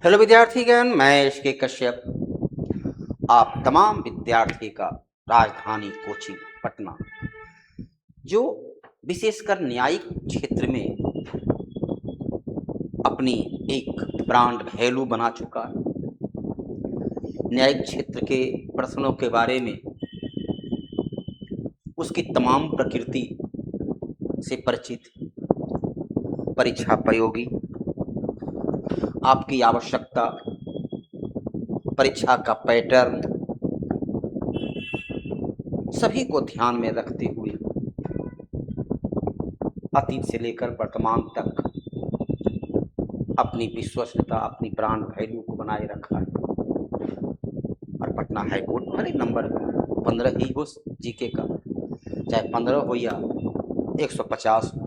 Hello विद्यार्थीगण, मैं SK Kashyap आप तमाम विद्यार्थी का राजधानी कोचिंग पटना जो विशेषकर न्यायिक क्षेत्र में अपनी एक ब्रांड वैल्यू बना चुका है। न्यायिक क्षेत्र के प्रश्नों के बारे में उसकी तमाम प्रकृति से परिचित परीक्षा प्रयोगी आपकी आवश्यकता, परीक्षा का पैटर्न सभी को ध्यान में रखते हुए अतीत से लेकर वर्तमान तक अपनी विश्वसनीयता, अपनी ब्रांड वैल्यू को बनाए रखा है। और पटना हाईकोर्ट भले नंबर 15 ही हो जीके का, चाहे 15 हो या 150 हो,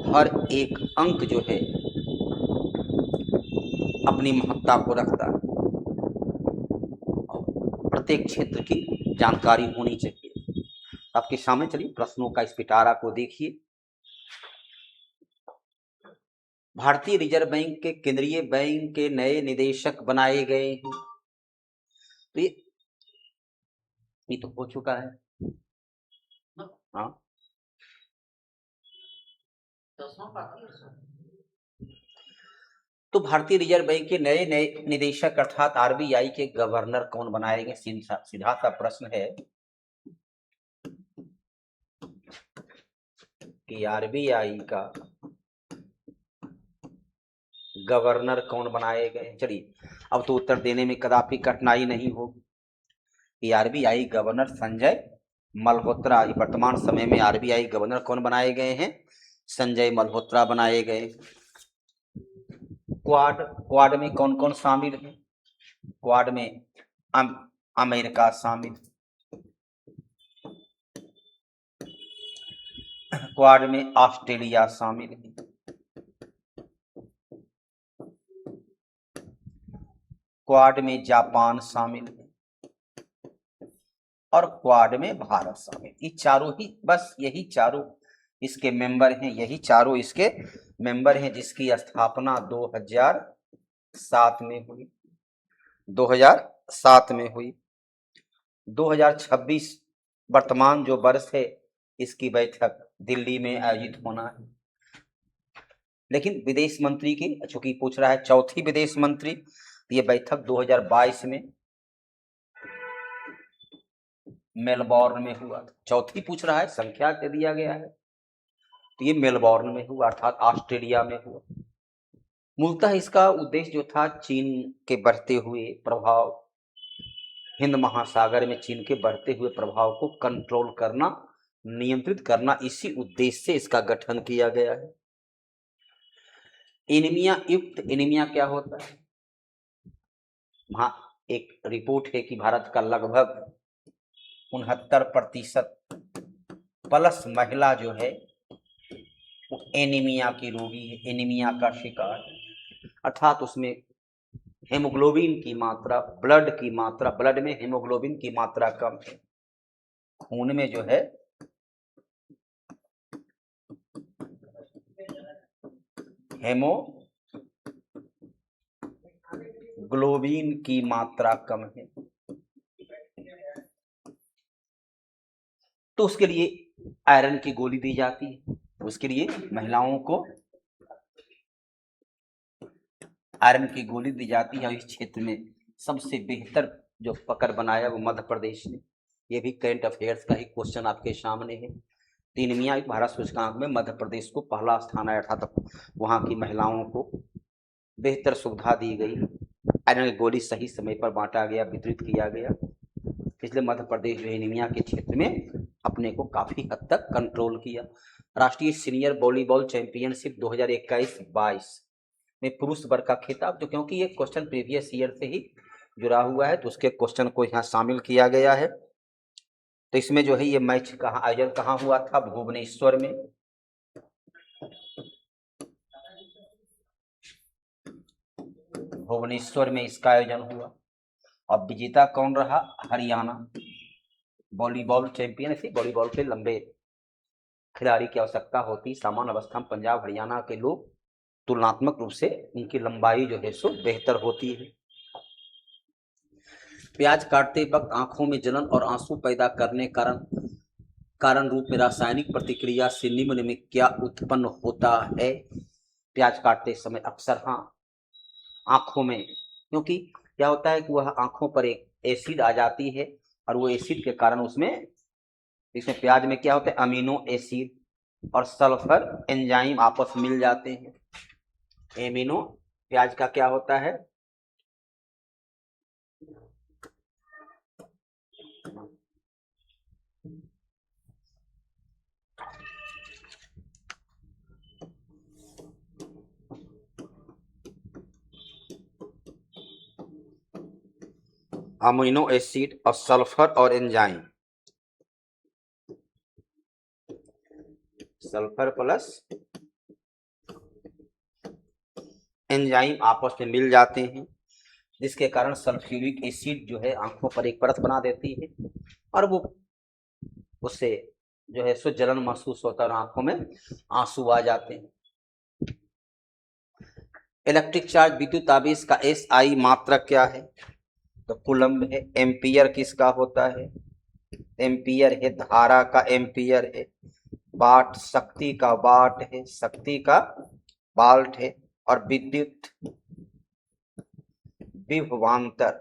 हर एक अंक जो है अपनी महत्ता को रखता है और प्रत्येक क्षेत्र की जानकारी होनी चाहिए। आपके सामने चलिए प्रश्नों का इस पिटारा को देखिए। भारतीय रिजर्व बैंक के केंद्रीय बैंक के नए निदेशक बनाए गए हैं। तो ये तो हो चुका है। हाँ, तो भारतीय रिजर्व बैंक के नए नए निदेशक अर्थात आरबीआई के गवर्नर कौन बनाए गए? सीधा सा प्रश्न है कि आरबीआई का गवर्नर कौन बनाए गए। चलिए, अब तो उत्तर देने में कदापि कठिनाई नहीं होगी। आरबीआई गवर्नर संजय मल्होत्रा, वर्तमान समय में आरबीआई गवर्नर कौन बनाए गए हैं? संजय मल्होत्रा बनाए गए। क्वाड में कौन कौन शामिल है? क्वाड में अमेरिका शामिल, क्वाड में ऑस्ट्रेलिया शामिल है, क्वाड में जापान शामिल है और क्वाड में भारत शामिल। ये चारों ही, बस यही चारों इसके मेंबर हैं, यही चारों इसके मेंबर हैं, जिसकी स्थापना 2007 में हुई। 2007 में हुई। 2026 वर्तमान जो वर्ष है, इसकी बैठक दिल्ली में आयोजित होना है। लेकिन विदेश मंत्री की, चूंकि पूछ रहा है चौथी विदेश मंत्री, ये बैठक 2022 में मेलबोर्न में हुआ। चौथी पूछ रहा है, संख्या दे दिया गया है, तो ये मेलबोर्न में हुआ अर्थात ऑस्ट्रेलिया में हुआ। मूलतः इसका उद्देश्य जो था, चीन के बढ़ते हुए प्रभाव, हिंद महासागर में चीन के बढ़ते हुए प्रभाव को कंट्रोल करना, नियंत्रित करना, इसी उद्देश्य से इसका गठन किया गया है। एनीमिया युक्त, एनीमिया क्या होता है? वहां एक रिपोर्ट है कि भारत का लगभग 69% प्लस महिला जो है वो एनीमिया की रोगी है, एनीमिया का शिकार है। अर्थात उसमें हेमोग्लोबिन की मात्रा, ब्लड में हेमोग्लोबिन की मात्रा कम है। खून में जो है हेमोग्लोबिन की मात्रा कम है, तो उसके लिए आयरन की गोली दी जाती है। उसके लिए महिलाओं को आयरन की गोली दी जाती है। इस क्षेत्र में सबसे बेहतर जो पकड़ बनाया वो मध्य प्रदेश ने। ये भी करंट अफेयर्स का ही क्वेश्चन आपके सामने है। एनीमिया भारत सूचकांक में मध्य प्रदेश को पहला स्थान आया, अर्थात वहाँ की महिलाओं को बेहतर सुविधा दी गई, आयरन की गोली सही समय पर बांटा गया, वितरित किया गया। इसलिए मध्य प्रदेश जो एनीमिया के क्षेत्र में अपने को काफी हद तक कंट्रोल किया। राष्ट्रीय सीनियर वॉलीबॉल चैंपियनशिप 2021-22 में पुरुष वर्ग का खिताब, जो क्योंकि ये क्वेश्चन प्रीवियस ईयर से ही जुड़ा हुआ है, तो उसके क्वेश्चन को यहाँ शामिल किया गया है। तो इसमें जो है ये मैच कहाँ आयोजन कहाँ हुआ था? भुवनेश्वर में। भुवनेश्वर में इसका आयोजन हुआ और विजेता कौन रहा? हरियाणा। वॉलीबॉल चैंपियन, ऐसे वॉलीबॉल के लंबे खिलाड़ी की आवश्यकता होती, सामान्य अवस्था में पंजाब हरियाणा के लोग तुलनात्मक रूप से उनकी लंबाई जो है सो बेहतर होती है। प्याज काटते वक्त आंखों में जलन और आंसू पैदा करने कारण रूप में रासायनिक प्रतिक्रिया से निम्न में क्या उत्पन्न होता है? प्याज काटते समय अक्सर आंखों में, क्योंकि क्या होता है कि वह आंखों पर एक एसिड आ जाती है और वो एसिड के कारण इसमें प्याज में क्या होता है, अमीनो एसिड और सल्फर एंजाइम आपस मिल जाते हैं। एमिनो प्याज का क्या होता है, अमीनो एसिड और सल्फर और एंजाइम, सल्फर प्लस एंजाइम आपस में मिल जाते हैं, जिसके कारण सल्फ्यूरिक एसिड जो है आंखों पर एक परत बना देती है और वो उससे जो है सो जलन महसूस होता है और आंखों में आंसू आ जाते हैं। इलेक्ट्रिक चार्ज विद्युत आवेश का एसआई मात्रक क्या है? तो कूलम्ब है। एम्पियर किसका होता है? एम्पियर है धारा का, एम्पियर है। वाट शक्ति का, वाट है शक्ति का, वाल्ट है। और विद्युत विभवांतर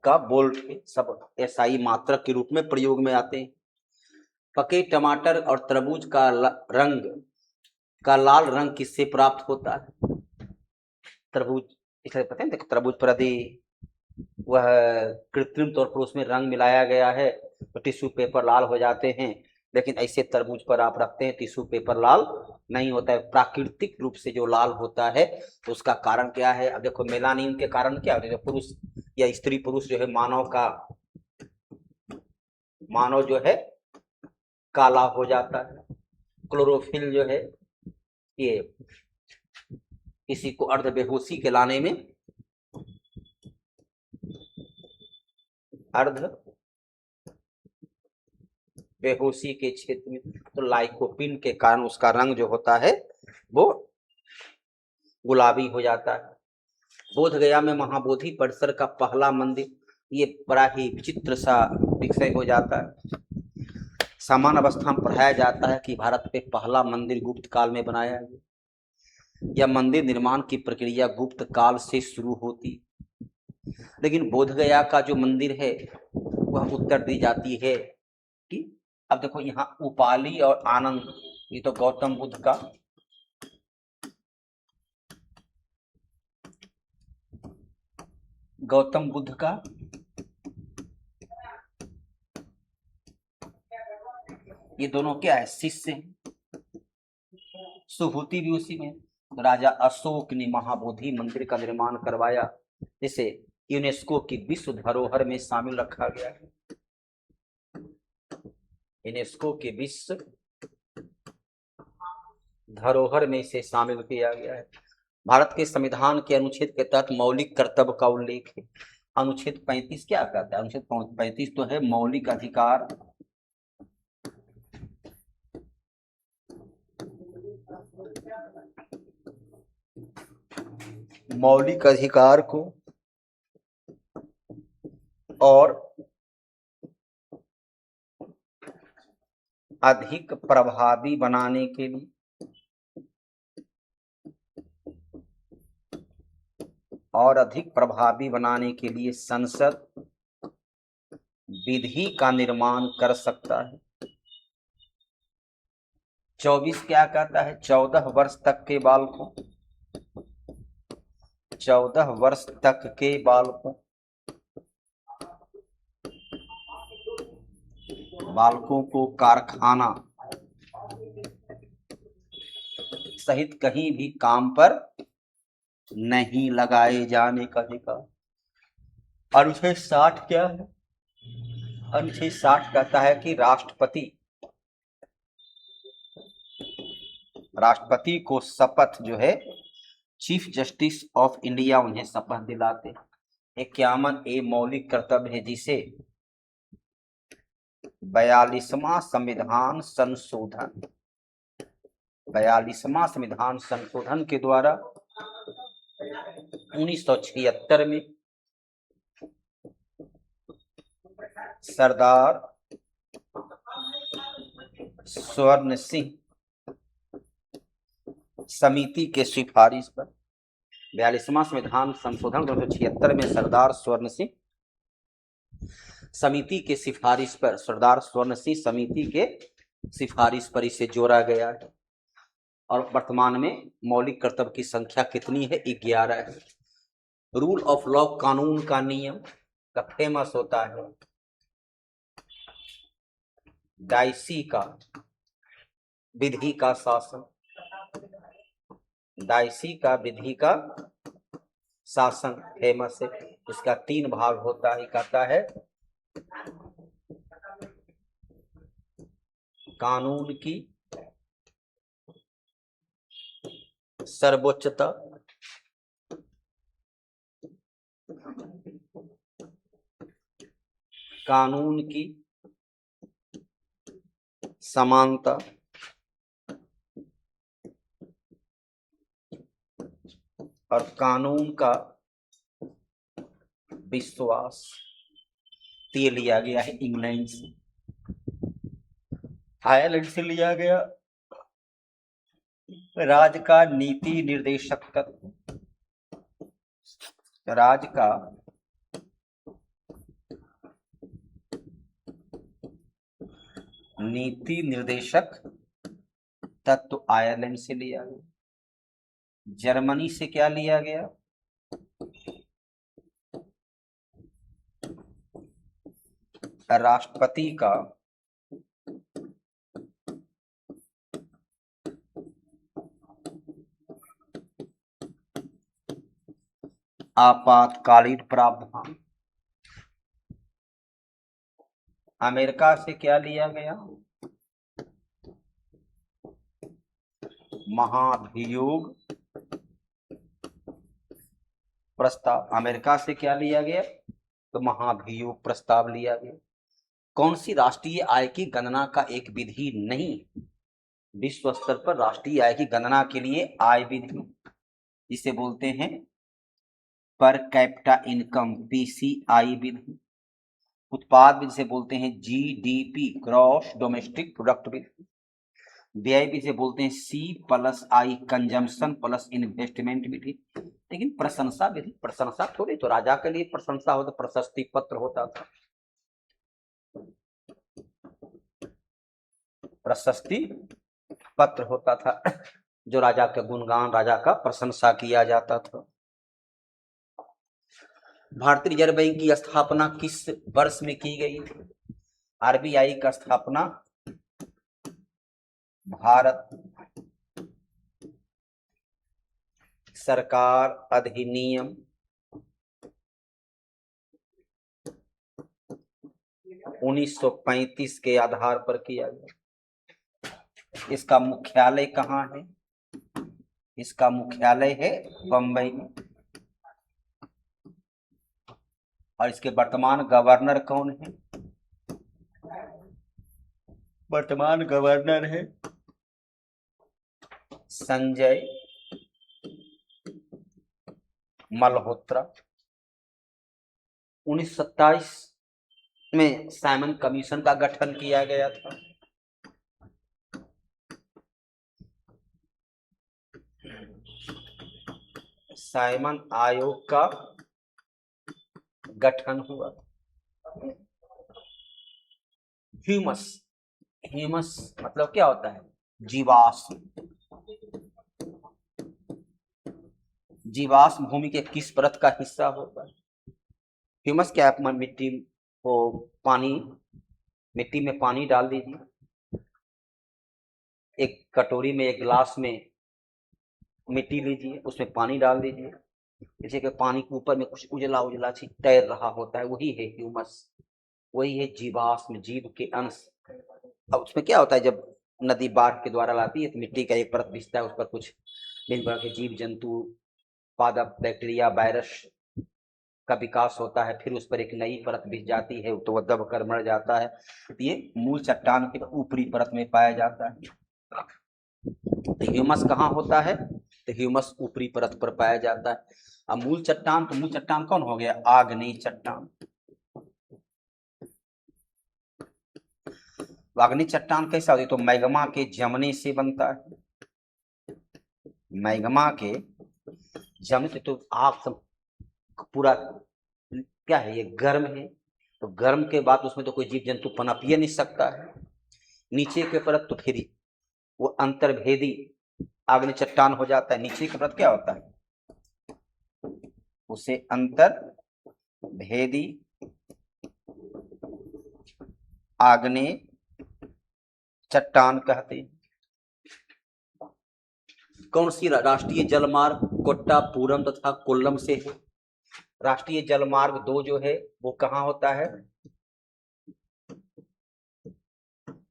का वोल्ट है। सब एसआई मात्रक के रूप में प्रयोग में आते हैं। पके टमाटर और तरबूज का लाल रंग किससे प्राप्त होता है? तरबूज, इसलिए पता है देखो, तरबूज पर यदि वह कृत्रिम तौर पर उसमें रंग मिलाया गया है तो टिश्यू पेपर लाल हो जाते हैं, लेकिन ऐसे तरबूज पर आप रखते हैं टिश्यू पेपर लाल नहीं होता है। प्राकृतिक रूप से जो लाल होता है तो उसका कारण क्या है? अब देखो मेलानिन के कारण क्या होता है, पुरुष या स्त्री पुरुष जो है मानव जो है काला हो जाता है। क्लोरोफिल जो है ये किसी को अर्ध बेहोशी के लाने में, अर्ध बेहोशी के क्षेत्र में, तो लाइकोपिन के कारण उसका रंग जो होता है वो गुलाबी हो जाता है। बोधगया में महाबोधि परिसर का पहला मंदिर, ये बड़ा ही विचित्र सा विषय हो जाता है। सामान्य अवस्था में पढ़ाया जाता है कि भारत पे पहला मंदिर गुप्त काल में बनाया गया। यह मंदिर निर्माण की प्रक्रिया गुप्त काल से शुरू होती, लेकिन बोधगया का जो मंदिर है वह उत्तर दी जाती है कि अब देखो यहाँ उपाली और आनंद, ये तो गौतम बुद्ध का ये दोनों क्या है, शिष्य हैं। सुहूति भी उसी में। राजा अशोक ने महाबोधि मंदिर का निर्माण करवाया, जिसे यूनेस्को की विश्व धरोहर में शामिल रखा गया है। यूनेस्को के विश्व धरोहर में इसे शामिल किया गया है। भारत के संविधान के अनुच्छेद के तहत मौलिक कर्तव्य का उल्लेख है। अनुच्छेद 35 क्या कहता है? अनुच्छेद 35 तो है मौलिक अधिकार, मौलिक अधिकार को और अधिक प्रभावी बनाने के लिए संसद विधि का निर्माण कर सकता है। 24 क्या कहता है? 14 वर्ष तक के बालकों को कारखाना सहित कहीं भी काम पर नहीं लगाए जाने का अधिकार। अनुच्छेद 60 क्या है? अनुच्छेद 60 कहता है कि राष्ट्रपति को शपथ जो है चीफ जस्टिस ऑफ इंडिया उन्हें शपथ दिलाते हैं। 51 मौलिक कर्तव्य है जिसे 42वां संविधान संशोधन, 42वां संविधान संशोधन के द्वारा 1976 में सरदार स्वर्ण सिंह समिति के सिफारिश पर 42वां संविधान संशोधन 1976 में सरदार स्वर्ण सिंह समिति के सिफारिश पर, सरदार स्वर्ण सिंह समिति के सिफारिश पर इसे जोड़ा गया है। और वर्तमान में मौलिक कर्तव्य की संख्या कितनी है? 11 है। रूल ऑफ लॉ, कानून का नियम का फेमस होता है डाइसी का विधि का शासन, डाइसी का विधि का शासन फेमस है। इसका 3 भाग होता है। कहता है कानून की सर्वोच्चता, कानून की समानता, और कानून का विश्वास। ये लिया गया है इंग्लैंड से, आयरलैंड से लिया गया। राज्य का नीति निर्देशक तत्व, राज्य का नीति निर्देशक तत्व आयरलैंड से लिया गया। जर्मनी से क्या लिया गया? राष्ट्रपति का आपातकालीन प्रावधान। अमेरिका से क्या लिया गया? महाभियोग प्रस्ताव। अमेरिका से क्या लिया गया? तो महाभियोग प्रस्ताव लिया गया। कौन सी राष्ट्रीय आय की गणना का एक विधि नहीं? विश्व स्तर पर राष्ट्रीय आय की गणना के लिए आय विधि, जिसे बोलते हैं पर कैपिटा इनकम, पीसीआई विधि। उत्पाद विधि से बोलते हैं जीडीपी, ग्रॉस डोमेस्टिक प्रोडक्ट विधि। व्यय विधि से बोलते हैं C+I, कंजम्पशन प्लस इन्वेस्टमेंट विधि। लेकिन प्रशंसा विधि, प्रशंसा थोड़ी, तो राजा के लिए प्रशंसा होता, प्रशस्ति पत्र होता था, प्रशस्ति पत्र होता था, जो राजा का गुणगान, राजा का प्रशंसा किया जाता था। भारतीय रिजर्व बैंक की स्थापना किस वर्ष में की गई थी? आरबीआई का स्थापना भारत सरकार अधिनियम 1935 के आधार पर किया गया। इसका मुख्यालय कहाँ है? इसका मुख्यालय है बंबई में। और इसके वर्तमान गवर्नर कौन है? वर्तमान गवर्नर है संजय मल्होत्रा। 1927 में साइमन कमीशन का गठन किया गया था। साइमन आयोग का गठन हुआ। ह्यूमस, ह्यूमस मतलब क्या होता है? जीवाश्म। जीवाश्म भूमि के किस परत का हिस्सा होता है? ह्यूमस क्या है? मिट्टी को पानी, मिट्टी में पानी डाल दीजिए, एक कटोरी में, एक गिलास में मिट्टी लीजिए, उसमें पानी डाल दीजिए, जैसे कि पानी के ऊपर में कुछ उजला उजला चीज तैर रहा होता है, वही है ह्यूमस, वही है जीवाश्म, जीव के अंश। अब उसमें क्या होता है, जब नदी बाढ़ के द्वारा लाती है तो मिट्टी का एक परत बिछता है, उस पर कुछ विभिन्न प्रकार के जीव जंतु, पादप, बैक्टीरिया, वायरस का विकास होता है, फिर उस पर एक नई परत बिछ जाती है तो वह दब कर मर जाता है। ये मूल चट्टान के ऊपरी परत में पाया जाता है। तो ह्यूमस कहाँ होता है? तो ह्यूमस ऊपरी परत पर पाया जाता है। अब मूल चट्टान, तो मूल चट्टान कौन हो गया? आग्नेय चट्टान। आग्नेय चट्टान कैसा होती है? तो मैग्मा के जमने से बनता है। मैग्मा के जमने तो आग पूरा क्या है, ये गर्म है, तो गर्म के बाद उसमें तो कोई जीव जंतु पनप ही नहीं सकता है। नीचे के परत तो फिर वो अंतर्भेदी आग्नेय चट्टान हो जाता है। नीचे की परत क्या होता है? उसे अंतर्भेदी आग्नेय चट्टान कहते हैं। कौन सी राष्ट्रीय जलमार्ग कोट्टापुरम तथा कोल्लम से है? राष्ट्रीय जलमार्ग 2 जो है वो कहाँ होता है?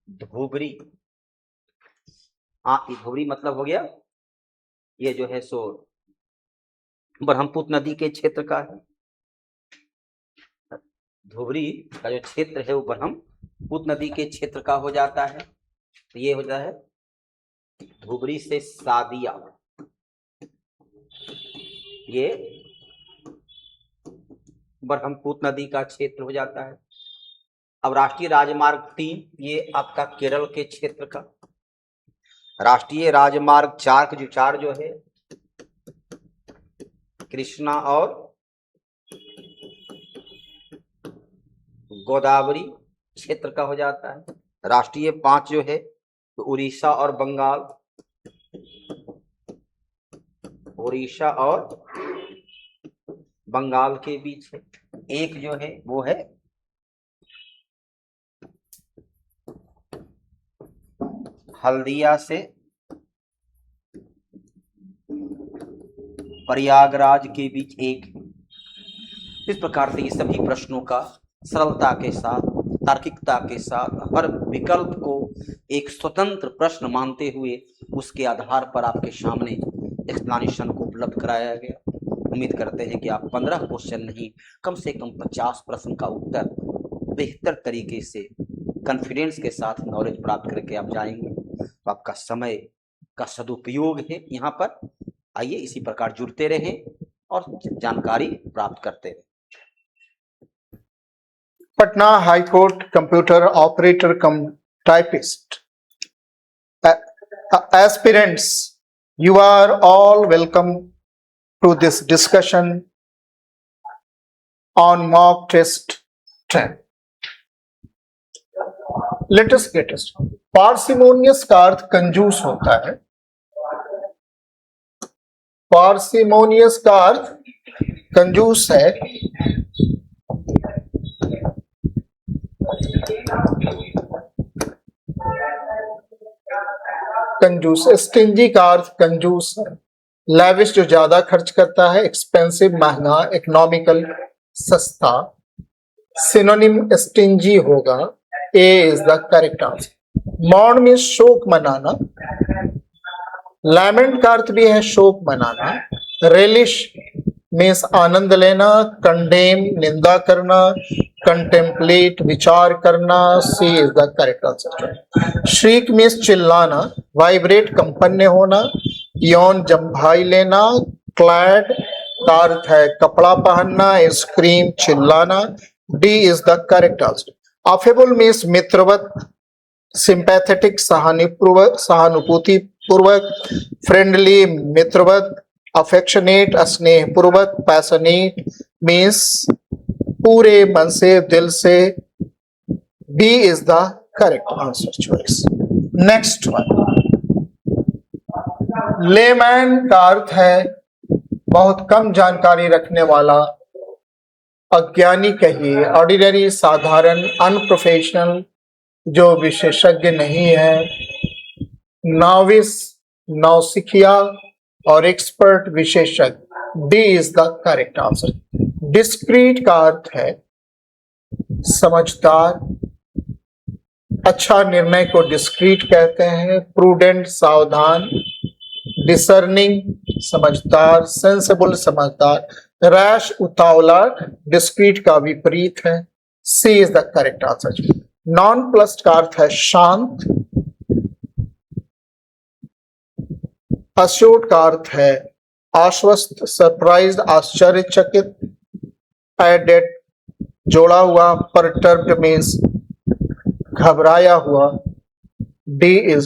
धुबरी। हाँ, धुबरी मतलब हो गया ये जो है सो ब्रह्मपुत्र नदी के क्षेत्र का है। धुबरी का जो क्षेत्र है वो ब्रह्मपुत्र नदी के क्षेत्र का हो जाता है। तो ये हो जाता है धुबरी से सादिया, ये ब्रह्मपुत्र नदी का क्षेत्र हो जाता है। अब राष्ट्रीय राजमार्ग 3 ये आपका केरल के क्षेत्र का। राष्ट्रीय राजमार्ग 4 जो है कृष्णा और गोदावरी क्षेत्र का हो जाता है। राष्ट्रीय 5 जो है तो उड़ीसा और बंगाल, उड़ीसा और बंगाल के बीच है। 1 जो है वो है हल्दिया से प्रयागराज के बीच 1 है। इस प्रकार से ये सभी प्रश्नों का सरलता के साथ, तार्किकता के साथ, हर विकल्प को एक स्वतंत्र प्रश्न मानते हुए उसके आधार पर आपके सामने एक्सप्लेनेशन को उपलब्ध कराया गया। उम्मीद करते हैं कि आप 15 क्वेश्चन नहीं, कम से कम 50 प्रश्न का उत्तर बेहतर तरीके से कॉन्फिडेंस के साथ नॉलेज प्राप्त करके आप जाएंगे। तो आपका समय का सदुपयोग है यहाँ पर। आइए इसी प्रकार जुड़ते रहें और जानकारी प्राप्त करते रहें। Patna high court computer operator come typist aspirants, you are all welcome to this discussion on mock test 10. Let us get started. Parsimonious का अर्थ कंजूस होता है। पार्सिमोनियस का अर्थ कंजूस है। कंजूस। स्टिंजी का अर्थ कंजूस है। लैविश जो ज्यादा खर्च करता है। एक्सपेंसिव महंगा, इकोनॉमिकल सस्ता। सिनोनिम स्टिंजी होगा। ए इज द करेक्ट आंसर। मौन में शोक मनाना। लैमेंट का अर्थ भी है शोक मनाना। रेलिश मीन्स आनंद लेना। कंडेम निंदा करना। कंटेम्पलेट विचार करना। C is the correct answer. Shriek means चिल्लाना। वाइब्रेट कंपन्य होना। यौन जम्भाई लेना। क्लैड का अर्थ है कपड़ा पहनना। स्क्रीम चिल्लाना। D is the correct answer. Affable means मित्रवत। सिंपैथेटिक सहानुभूति पूर्वक। फ्रेंडली मित्रवत। अफेक्शनेट स्नेह पूर्वक। पैशनेट मीन्स पूरे मन से, दिल से। B is the correct answer choice. Next one, layman का अर्थ है बहुत कम जानकारी रखने वाला, अज्ञानी कहिए। ऑर्डिनरी साधारण, अनप्रोफेशनल जो विशेषज्ञ नहीं है। नॉविस नौसिखिया और एक्सपर्ट विशेषज्ञ। D is the correct answer. Discrete का अर्थ है समझदार। अच्छा निर्णय को डिस्क्रीट कहते हैं। प्रूडेंट सावधान। डिसर्निंग समझदार। सेंसिबल समझदार। रैश उतावला डिस्क्रीट का विपरीत है। C is the correct answer. Nonplus का अर्थ है शांत। अश्योर्ड का अर्थ है आश्वस्त, सरप्राइज्ड आश्चर्यचकित। एडेड जोड़ा हुआ। परटर्ब्ड मीन्स घबराया हुआ। D is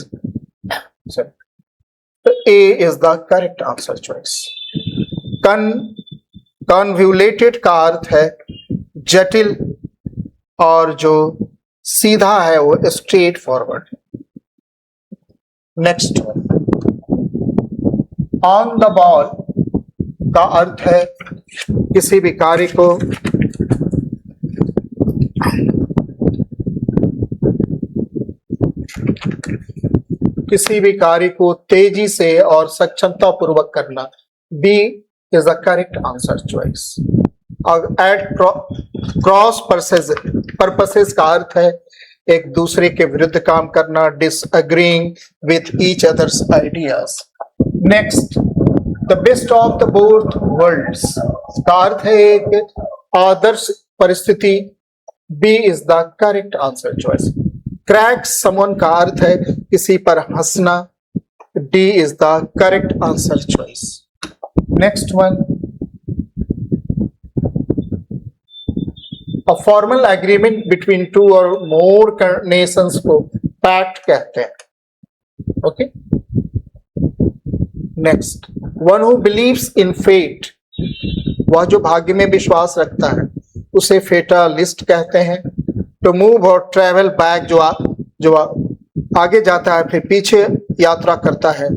A is the correct answer choice. Convoluted का अर्थ है जटिल, और जो सीधा है वो straightforward. Next, on the ball का अर्थ है किसी भी कार्य को तेजी से और सक्षमता पूर्वक करना। B is the correct answer choice. At cross purposes का अर्थ है एक दूसरे के विरुद्ध काम करना। Disagreeing with each others ideas. Next, the best of the both worlds का अर्थ है एक आदर्श परिस्थिति। B is the correct answer choice. Crack someone का अर्थ है किसी पर हंसना। D is the correct answer choice. Next one, a formal agreement between two or more Nations को पैक्ट कहते हैं। Okay, next, one who believes in fate, वह जो भाग्य में विश्वास रखता है उसे फेटालिस्ट कहते हैं। टू मूव और ट्रेवल बैक, जो आगे जाता है फिर पीछे यात्रा करता है।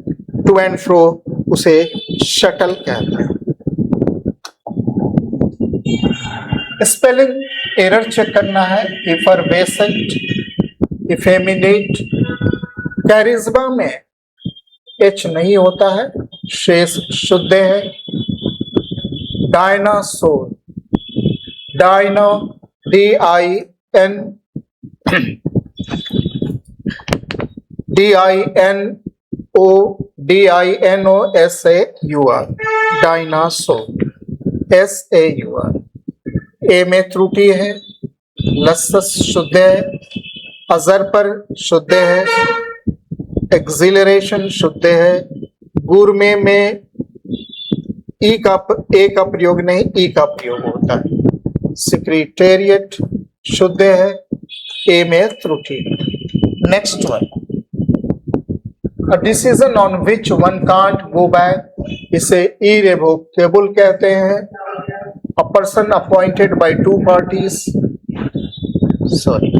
टू एंड फ्रो उसे शटल कहते हैं। स्पेलिंग एरर चेक करना है। इफरवेसेंट, इफेमिनेट, कैरिज्मा में एच नहीं होता है, शेष शुद्ध है। Dinosaur, dino DINOSAUR, dinosaur, SAUR। A में त्रुटि है। लसस शुद्ध है। अजर पर शुद्ध है। एक्सिलरेशन शुद्ध है। गुरमे में ए का प्रयोग नहीं, ई का प्रयोग होता है। सेक्रेटेरिएट शुद्ध है। ए में त्रुटि। Next one, a decision on which one can't go back, इसे इरेवोकेबल कहते हैं। A person appointed by two parties, sorry,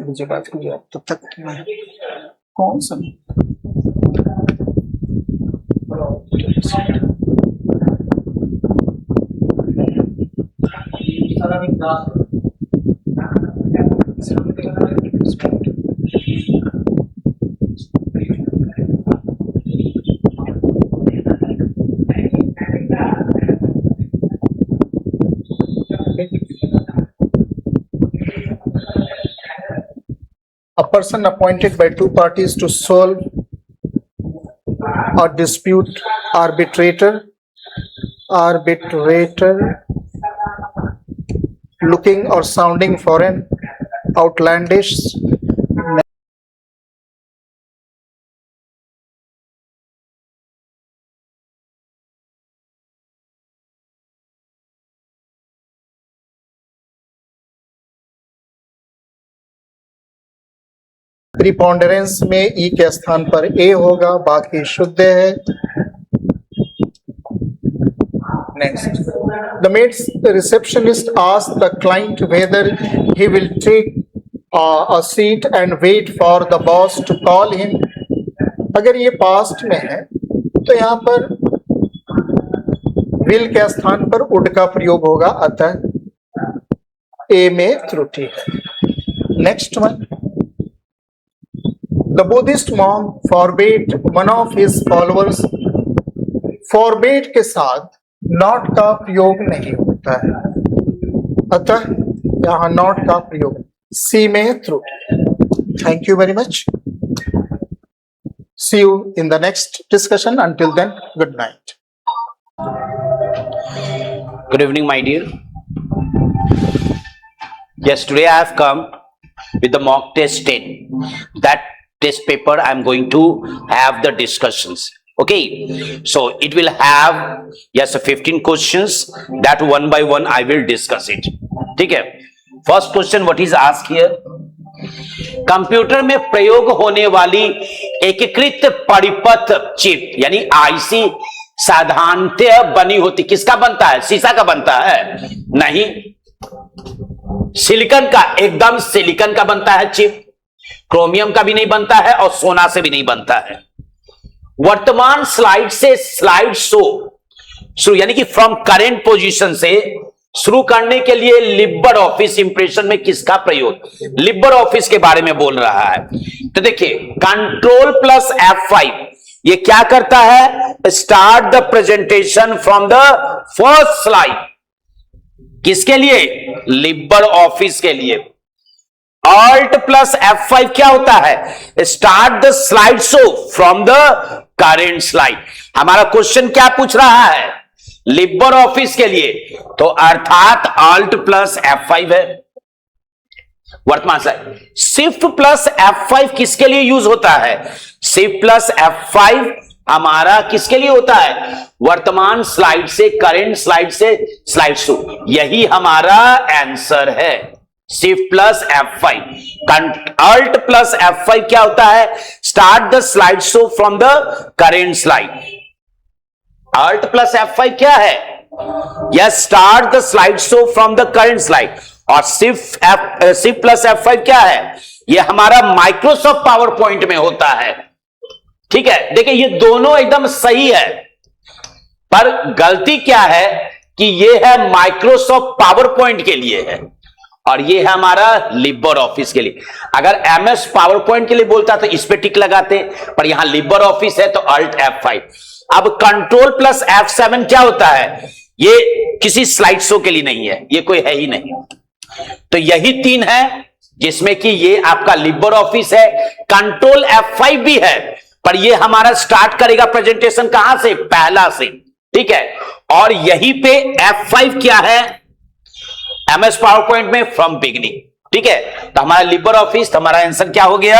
मुझे बात कीजिए आप तब तक। कौन सा a person appointed by two parties to solve a dispute, arbitrator, looking or sounding foreign, outlandish, preponderance में ई के स्थान पर ए होगा, बाकी शुद्ध है। Next, the maid's receptionist asked the client whether he will take a seat and wait for the boss to call him. अगर ये पास्ट में है तो यहाँ पर विल के स्थान पर वुड का प्रयोग होगा, अतः ए में त्रुटि है। Next one, The Buddhist monk forbade one of his followers. Forbade के साथ not का प्रयोग नहीं होता है, अतः यहाँ not का प्रयोग C में त्रुटि। Thank you very much. See you in the next discussion. Until then, good night. Good evening, my dear. Yes, today I have come with the mock test 10. That test paper I am going to have the discussions. Okay, so it will have 15 questions. That one by one I will discuss it. ठीक है? First question, what is asked here? Computer में प्रयोग होने वाली एकीकृत परिपथ chip यानी IC साधारणतः बनी होती, किसका बनता है? शीशा का बनता है? नहीं, सिलिकॉन का, एकदम सिलिकॉन का बनता है चिप। क्रोमियम का भी नहीं बनता है और सोना से भी नहीं बनता है। वर्तमान स्लाइड से स्लाइड शो शुरू यानी कि फ्रॉम करेंट पोजीशन से शुरू करने के लिए लिबर ऑफिस इंप्रेशन में किसका प्रयोग? लिबर ऑफिस के बारे में बोल रहा है। तो देखिए, कंट्रोल प्लस F5 ये क्या करता है? Start the presentation from the first slide. किसके लिए? लिबर ऑफिस के लिए। ऑल्ट प्लस F5 क्या होता है? Start the slide show from the current slide. हमारा क्वेश्चन क्या पूछ रहा है? लिबर ऑफिस के लिए, तो अर्थात ऑल्ट प्लस F5 है। वर्तमान स्लाइड शिफ्ट प्लस F5 किसके लिए यूज होता है? शिफ्ट प्लस F5 हमारा किसके लिए होता है? वर्तमान स्लाइड से करेंट स्लाइड से स्लाइड शो। यही हमारा आंसर है, shift plus F5। Alt plus F5 क्या होता है? Start the slide show from the current slide. Alt plus F5 क्या है? Yes, start the slide show from the current slide. और शिफ्ट प्लस F5 क्या है? ये हमारा माइक्रोसॉफ्ट पावर पॉइंट में होता है। ठीक है, देखिए ये दोनों एकदम सही है, पर गलती क्या है कि ये है माइक्रोसॉफ्ट पावर पॉइंट के लिए है और ये है हमारा लिबर ऑफिस के लिए। अगर MS पावर पॉइंट के लिए बोलता तो इस पे टिक लगाते, पर यहां लिबर ऑफिस है तो ऑल्ट F5। अब कंट्रोल प्लस F7 क्या होता है? ये किसी स्लाइड शो के लिए नहीं है, ये कोई है ही नहीं। तो यही तीन है जिसमें कि ये आपका लिबर ऑफिस है। कंट्रोल F5 भी है, पर ये हमारा स्टार्ट करेगा प्रेजेंटेशन कहां से? पहला से। ठीक है, और यहीं पे F5 क्या है? MS पावर पॉइंट में फ्रॉम बिगिनिंग। ठीक है, तो हमारा लिबर ऑफिस, तो हमारा आंसर क्या हो गया?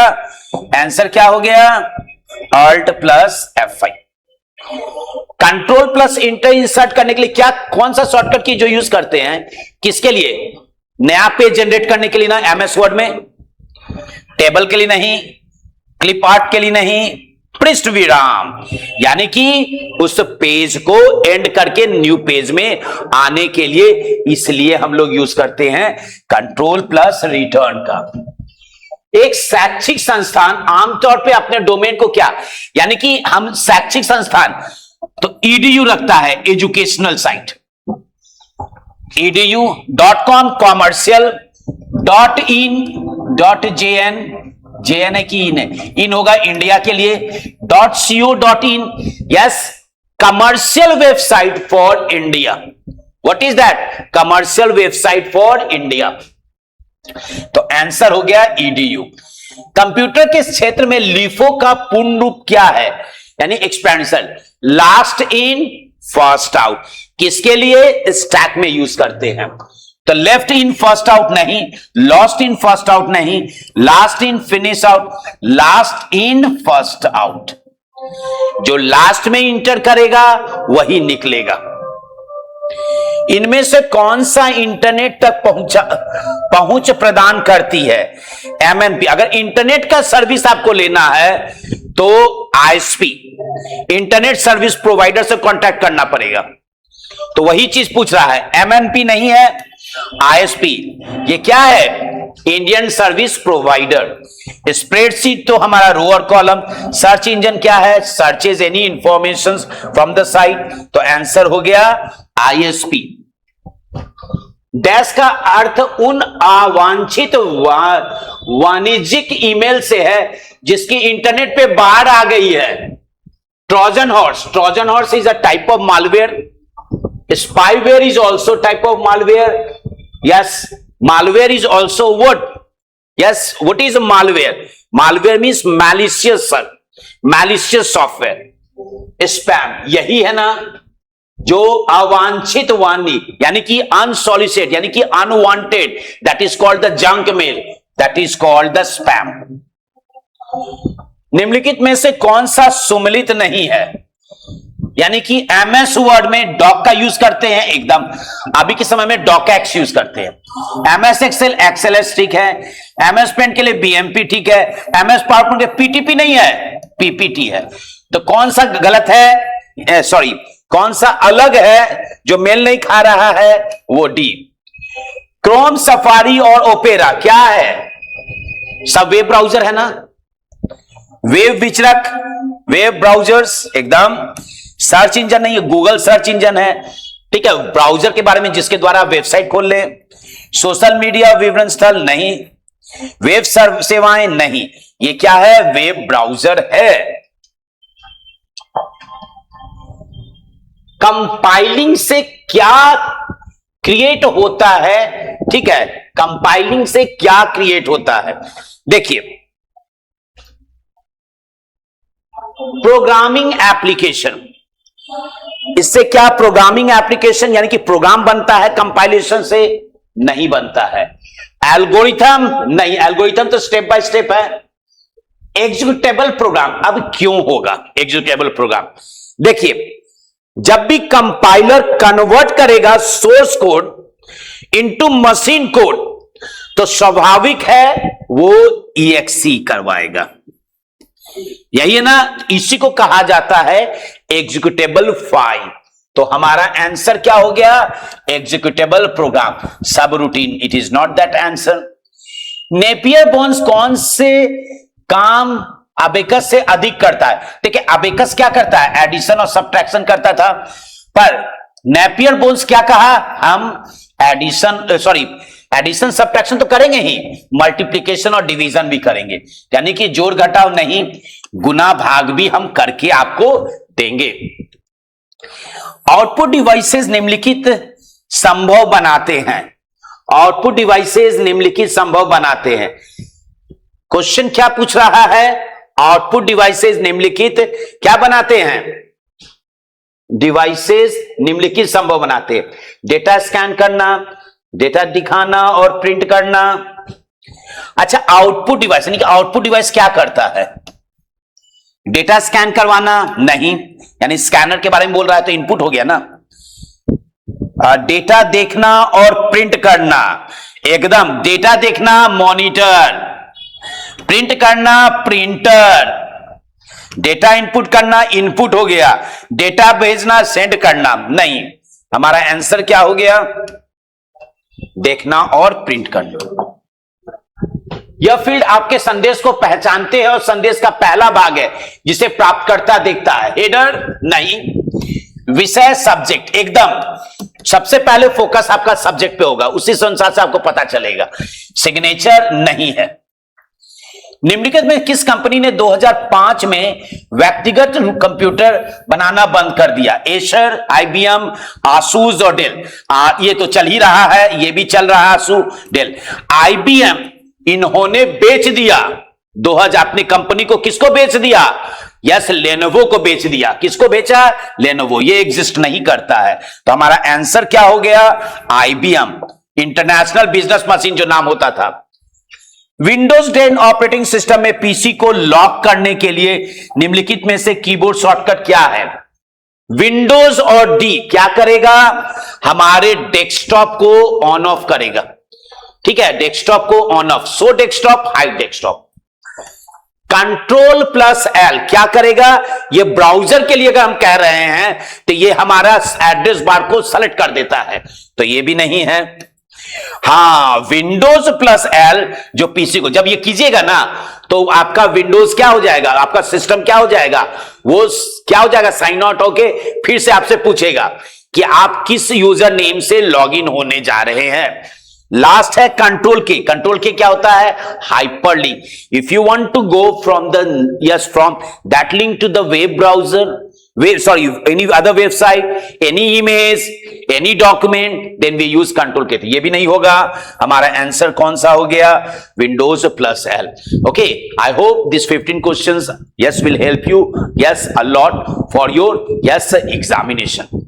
आंसर क्या हो गया? Alt plus F5। Control plus inter insert करने के लिए क्या, कौन सा शॉर्टकट की जो यूज करते हैं? किसके लिए? नया पेज जनरेट करने के लिए ना, MS वर्ड में। टेबल के लिए नहीं, क्लिप आर्ट के लिए नहीं, पृष्ठ विराम यानी कि उस पेज को एंड करके न्यू पेज में आने के लिए, इसलिए हम लोग यूज करते हैं कंट्रोल प्लस रिटर्न का। एक शैक्षिक संस्थान आमतौर पे अपने डोमेन को क्या, यानी कि हम शैक्षिक संस्थान तो edu रखता है, educational site edu.com, commercial.in.jn, JN है कि इन है, इन होगा इंडिया के लिए, .co.in, yes, commercial website for India. What is that? Commercial website for India. तो आंसर हो गया edu। कंप्यूटर के क्षेत्र में LIFO का पूर्ण रूप क्या है? यानी expansion, last in first out. किसके लिए? स्टैक में यूज करते हैं। तो लेफ्ट इन फर्स्ट आउट नहीं, लॉस्ट इन फर्स्ट आउट नहीं, last in finish out, last in first out. जो लास्ट में इंटर करेगा वही निकलेगा। इनमें से कौन सा इंटरनेट तक पहुंच प्रदान करती है? MNP। अगर इंटरनेट का सर्विस आपको लेना है तो ISP, इंटरनेट सर्विस प्रोवाइडर से कांटेक्ट करना पड़ेगा। तो वही चीज पूछ रहा है, MNP नहीं है, ISP। ये क्या है? Indian service provider. स्प्रेडशीट तो हमारा रो और कॉलम। सर्च इंजन क्या है? Searches any information from the site. तो आंसर हो गया ISP। डैश का अर्थ उन अवांछित वाणिज्यिक ईमेल से है जिसकी इंटरनेट पे बाढ़ आ गई है। Trojan horse is a type of malware. Spyware is also type of malware. Yes, malware is also what? Yes, what is malware? Malware means malicious software. Spam यही है ना, जो अवांछित वाणी यानी कि अनसॉलिसिटेड यानी कि unwanted, that is called the junk mail, that is called the spam. निम्नलिखित में से कौन सा सुमेलित नहीं है? यानी कि एमएस वर्ड में डॉक का यूज करते हैं, एकदम अभी के समय में डॉकएक्स यूज करते हैं। एमएस एक्सेल एक्सेलएस ठीक है। एमएस पेंट के लिए बीएमपी ठीक है। एमएस पावरपॉइंट के पीटीपी नहीं है, पीपीटी है। तो कौन सा गलत है? सॉरी, कौन सा अलग है जो मेल नहीं खा रहा है? वो डी। क्रोम, सफारी और ओपेरा क्या है? सब वेब ब्राउजर है ना। वेब विचरक, वेब ब्राउजर्स एकदम सर्च इंजन नहीं है, गूगल सर्च इंजन है। ठीक है, ब्राउजर के बारे में जिसके द्वारा आप वेबसाइट खोल ले। सोशल मीडिया विवरण स्थल नहीं। वेब सेवाएं नहीं। ये क्या है? वेब ब्राउजर है। कंपाइलिंग से क्या क्रिएट होता है? ठीक है, कंपाइलिंग से क्या क्रिएट होता है? देखिए, प्रोग्रामिंग एप्लीकेशन, इससे क्या प्रोग्रामिंग एप्लीकेशन यानी कि प्रोग्राम बनता है, कंपाइलेशन से नहीं बनता है। एल्गोरिथम नहीं, एल्गोरिथम तो स्टेप बाय स्टेप है। एग्जीक्यूटेबल प्रोग्राम, अब क्यों होगा एग्जीक्यूटेबल प्रोग्राम? देखिए, जब भी कंपाइलर कन्वर्ट करेगा source code into machine code तो स्वाभाविक है वो EXE करवाएगा। यही है ना, इसी को कहा जाता है एग्जीक्यूटेबल फाइल। तो हमारा आंसर क्या हो गया? Executable program. Subroutine, it is not that answer. Napier bones कौन से काम अबेकस से अधिक करता है? देखिए, अबेकस क्या करता है? एडिशन और सब्ट्रैक्शन करता था, पर नेपियर बोन्स क्या कहा? हम एडिशन सब्ट्रैक्शन तो करेंगे ही, मल्टीप्लिकेशन और डिवीजन भी करेंगे, यानी कि जोड़ घटाव नहीं, गुना भाग भी हम करके आपको देंगे। आउटपुट डिवाइसेस निम्नलिखित संभव बनाते हैं। आउटपुट डिवाइसेस निम्नलिखित संभव बनाते हैं। क्वेश्चन क्या पूछ रहा है? आउटपुट डिवाइसेस निम्नलिखित क्या बनाते हैं? डिवाइसेस निम्नलिखित संभव बनाते हैं। डेटा स्कैन करना, डेटा दिखाना और प्रिंट करना। अच्छा, आउटपुट डिवाइस यानी कि आउटपुट डिवाइस क्या करता है? डेटा स्कैन करवाना नहीं, यानी स्कैनर के बारे में बोल रहा है तो इनपुट हो गया ना। डेटा देखना और प्रिंट करना, एकदम डेटा देखना मॉनिटर, प्रिंट करना प्रिंटर, डेटा इनपुट करना इनपुट हो गया, डेटा भेजना सेंड करना नहीं। हमारा आंसर क्या हो गया? देखना और प्रिंट करना। यह फील्ड आपके संदेश को पहचानते हैं और संदेश का पहला भाग है जिसे प्राप्तकर्ता देखता है। हेडर नहीं, विषय सब्जेक्ट, एकदम सबसे पहले फोकस आपका सब्जेक्ट पे होगा, उसी अनुसार से आपको पता चलेगा। सिग्नेचर नहीं है। निम्नलिखित में किस कंपनी ने 2005 में व्यक्तिगत कंप्यूटर बनाना बंद कर दिया? एशर, IBM, आसूस और डेल। ये तो चल ही रहा है, ये भी चल रहा है, आसू डेल। IBM इन्होंने बेच दिया 2000 अपनी कंपनी को। किसको बेच दिया? यस, लेनोवो को बेच दिया। किसको बेचा? लेनोवो। ये एग्जिस्ट नहीं करता है। तो हमारा आंसर क्या हो गया? IBM, इंटरनेशनल बिजनेस मशीन जो नाम होता था। विंडोज 10 ऑपरेटिंग सिस्टम में पीसी को लॉक करने के लिए निम्नलिखित में से कीबोर्ड शॉर्टकट क्या है? विंडोज और डी क्या करेगा? हमारे डेस्कटॉप को ऑन ऑफ करेगा। ठीक है, डेस्कटॉप को on off, show desktop, hide desktop. Control plus L क्या करेगा? ये ब्राउजर के लिए अगर हम कह रहे हैं तो ये हमारा एड्रेस बार को सेलेक्ट कर देता है, तो ये भी नहीं है। हाँ, विंडोज प्लस एल जो पीसी को जब ये कीजिएगा ना तो आपका विंडोज क्या हो जाएगा? आपका सिस्टम क्या हो जाएगा? वो क्या हो जाएगा? साइन आउट होके फिर से आपसे पूछेगा कि आप किस यूजर नेम से लॉगिन होने जा रहे हैं। लास्ट है कंट्रोल के। कंट्रोल के क्या होता है? Hyperlink. If you want to go from that link to the web browser, any other website, any image, any document, then we use control के। ये भी नहीं होगा। हमारा आंसर कौन सा हो गया? Windows plus L। Okay, I hope these 15 questions, yes, will help you, yes, a lot for your, yes, examination।